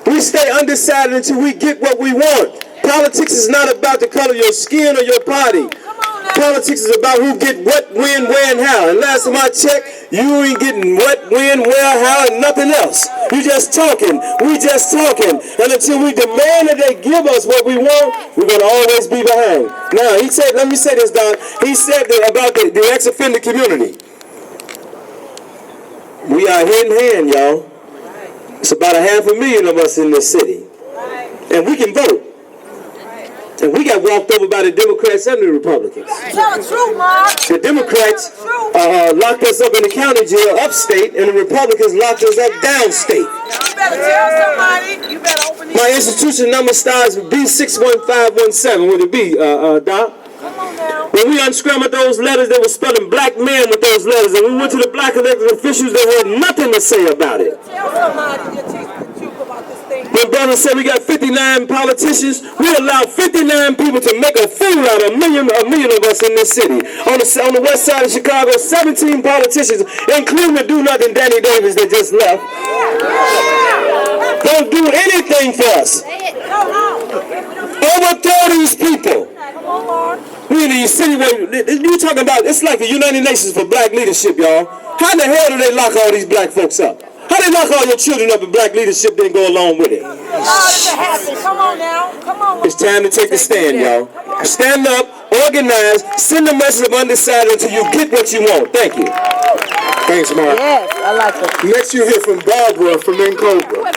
We stay undecided until we get what we want. Politics is not about the color of your skin or your party. Politics is about who get what, when, where, and how. And last time I checked, you ain't getting what, when, where, how, and nothing else. You just talking. We just talking. And until we demand that they give us what we want, we're going to always be behind. Now, he said, let me say this, Don. He said that about the ex-offender community. We are hand in hand, y'all. It's about 500,000 of us in this city. And we can vote. And we got walked over by the Democrats and the Republicans. Tell the truth, Mark. The Democrats locked us up in the county jail upstate, and the Republicans locked us up downstate. You better tell somebody. You better open these. My institution number starts with B61517. Would it be, Doc? Come on now. When we unscrambled those letters, they were spelling black men with those letters, and we went to the black elected officials that had nothing to say about it. Tell somebody the truth about this thing. When brother said we got 59 politicians, we allowed 59 people to make a fool out of a million of us in this city. On the west side of Chicago, 17 politicians, including the do-nothing Danny Davis that just left, don't do anything for us. Overthrow these people. We in the city where you talking about, it's like the United Nations for black leadership, y'all. How in the hell do they lock all these black folks up? How they lock all your children up in black leadership then go along with it? Come on now. Come on. It's time to take a stand, y'all. Stand up, organize, send a message of undecided until you get what you want. Thank you. Thanks, Mark. Yes, I like it. Next you hear from Barbara from Cobra.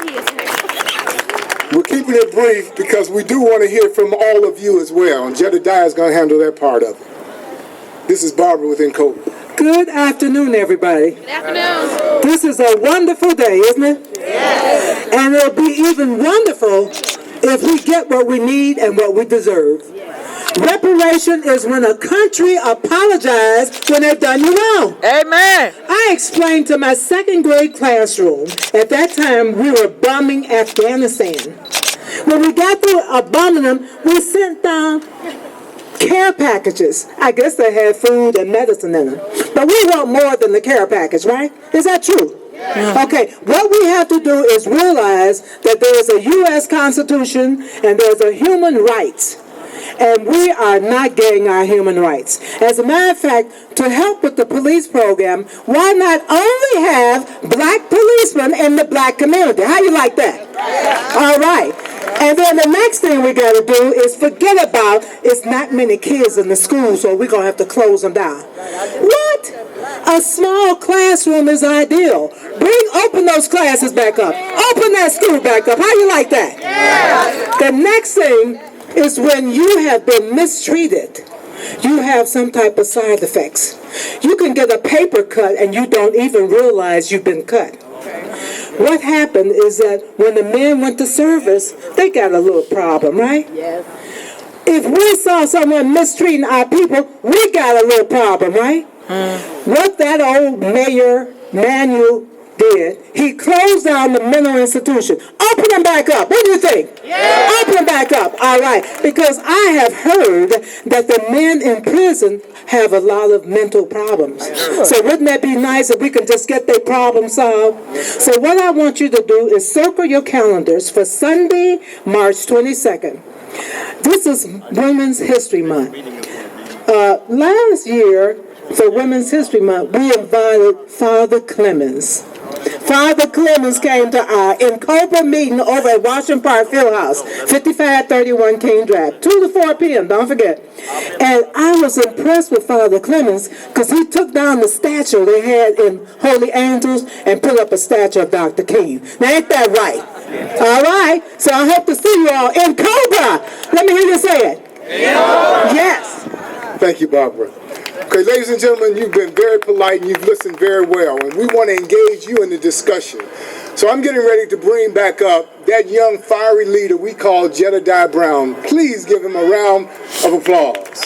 We're keeping it brief because we do want to hear from all of you as well, and Jedediah is going to handle that part of it. This is Barbara with Cobra. Good afternoon, everybody. Good afternoon. This is a wonderful day, isn't it? Yes. And it'll be even wonderful if we get what we need and what we deserve. Reparation is when a country apologizes when they've done you wrong. Amen. I explained to my second grade classroom, at that time we were bombing Afghanistan. When we got through bombing them, we sent down care packages. I guess they had food and medicine in them. But we want more than the care package, right? Is that true? Yeah. Okay, what we have to do is realize that there is a U.S. Constitution and there's a human rights. And we are not getting our human rights. As a matter of fact, to help with the police program, why not only have black policemen in the black community? How you like that? All right. And then the next thing we got to do is forget about it's not many kids in the school, so we're going to have to close them down. What? A small classroom is ideal. Open those classes back up. Open that school back up. How you like that? The next thing is when you have been mistreated, you have some type of side effects. You can get a paper cut and you don't even realize you've been cut. What happened is that when the men went to service, they got a little problem, right? Yes. If we saw someone mistreating our people, we got a little problem, right? What that old Mayor Manuel did, he closed down the mental institution. Open them back up. What do you think? Yeah. Open them back up. All right. Because I have heard that the men in prison have a lot of mental problems. So wouldn't that be nice if we can just get their problem solved? So what I want you to do is circle your calendars for Sunday, March 22nd. This is Women's History Month. Last year, for Women's History Month, we invited Father Clemens. Father Clemens came to our Cobra meeting over at Washington Park Fieldhouse, 5531 King Drive, 2 to 4 p.m., don't forget. And I was impressed with Father Clemens because he took down the statue they had in Holy Angels and put up a statue of Dr. King. Now, ain't that right? All right. So I hope to see you all in Cobra. Let me hear you say it. Yes. Thank you, Barbara. Okay, ladies and gentlemen, you've been very polite and you've listened very well, and we want to engage you in the discussion. So I'm getting ready to bring back up that young fiery leader we call Jedediah Brown. Please give him a round of applause.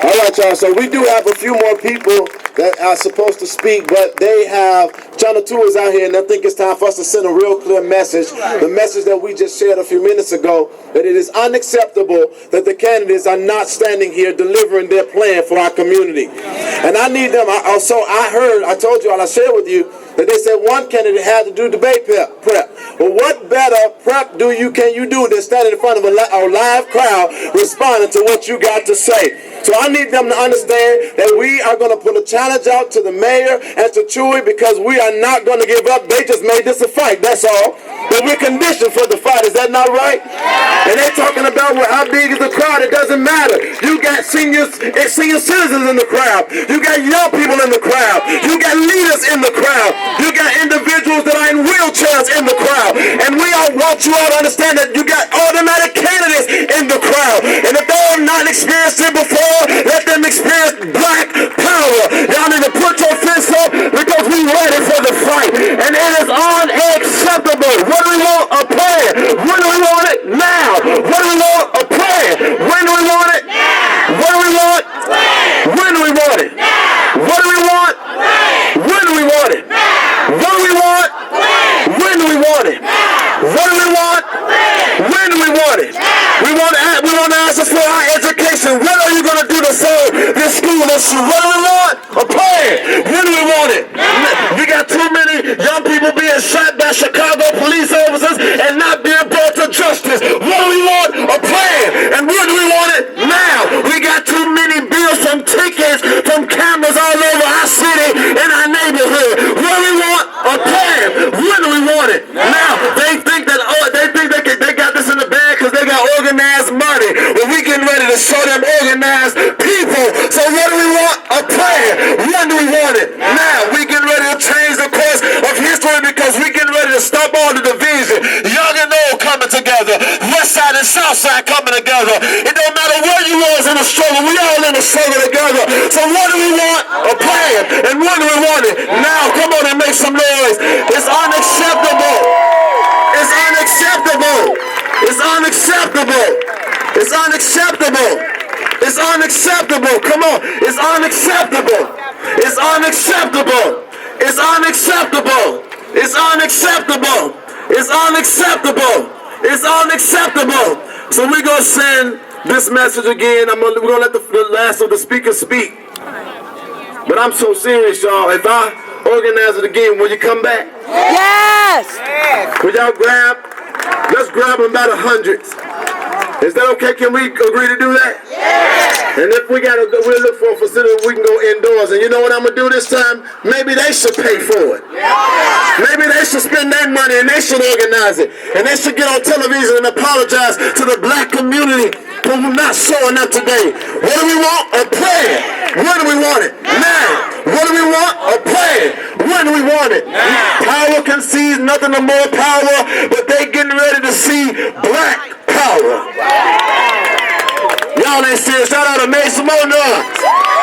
All right, y'all, so we do have a few more people that are supposed to speak, but they have, Channel 2 is out here, and I think it's time for us to send a real clear message, the message that we just shared a few minutes ago, that it is unacceptable that the candidates are not standing here delivering their plan for our community. And I need them, I told you all, I shared with you, that they said one candidate had to do debate prep. Well, what better crap can you do than standing in front of a live crowd responding to what you got to say? So I need them to understand that we are going to put a challenge out to the mayor and to Chewy because we are not going to give up. They just made this a fight, that's all. But we're conditioned for the fight, is that not right? And they're talking about how big is the crowd, it doesn't matter. You got senior citizens in the crowd. You got young people in the crowd. You got leaders in the crowd. You got individuals that are in wheelchairs in the crowd. And we all want you all to understand that you got automatic candidates in the crowd. And if they have not experienced it before, let them experience black power. Y'all need to put your fists up because we ready for the fight. And it is unacceptable. What do we want? A plan. When do we want it? Now. What do we want? A plan. When do we want it? Now. What do we want? When do we want it? Now. What do we want? When do we want it? Now. What do we want? When do we want it? Now. What do we want? When do we want it? Now. We want answers for our education. What are you going to do to solve this school issue? What do we want? A plan. When do we want it? Now. We got too many young people being shot by Chicago police officers and not being brought to justice. What do we want? A plan. And when do we want it? Now. We got too many bills from tickets, from cameras all over our city and our neighborhood. What do we want? A plan. When do we want it? Now. They think that they got this in the bag because they got organized money. Well, we getting ready to show them organized people. So what do we want? A plan. When do we want it? Now. We getting ready to change the course of history because we getting ready to stop all the division. Young and old coming together. West side and south side coming together. It don't matter where you was in the struggle. We all in the struggle together. So what do we want? A plan. And when do we want it? Now. Come on and make some noise. It's unacceptable. It's unacceptable. It's unacceptable. It's unacceptable. It's unacceptable. Come on. It's unacceptable. It's unacceptable. It's unacceptable. It's unacceptable. It's unacceptable. It's unacceptable. So we're going to send this message again. We're going to let the last of the speakers speak. But I'm so serious, y'all. If I organize it again, will you come back? Yes! Will y'all let's grab them by the hundreds. Is that okay? Can we agree to do that? Yes. And if we'll look for a facility where we can go indoors. And you know what I'm going to do this time? Maybe they should pay for it. Yes. Maybe they should spend their money and they should organize it. And they should get on television and apologize to the black community for not showing up today. What do we want? A plan. When do we want it? Now. What do we want? A plan. When do we want it? Now. Power concedes nothing but more power, but they getting ready to see black power. Y'all ain't serious. Shout out to Make Some More Noise.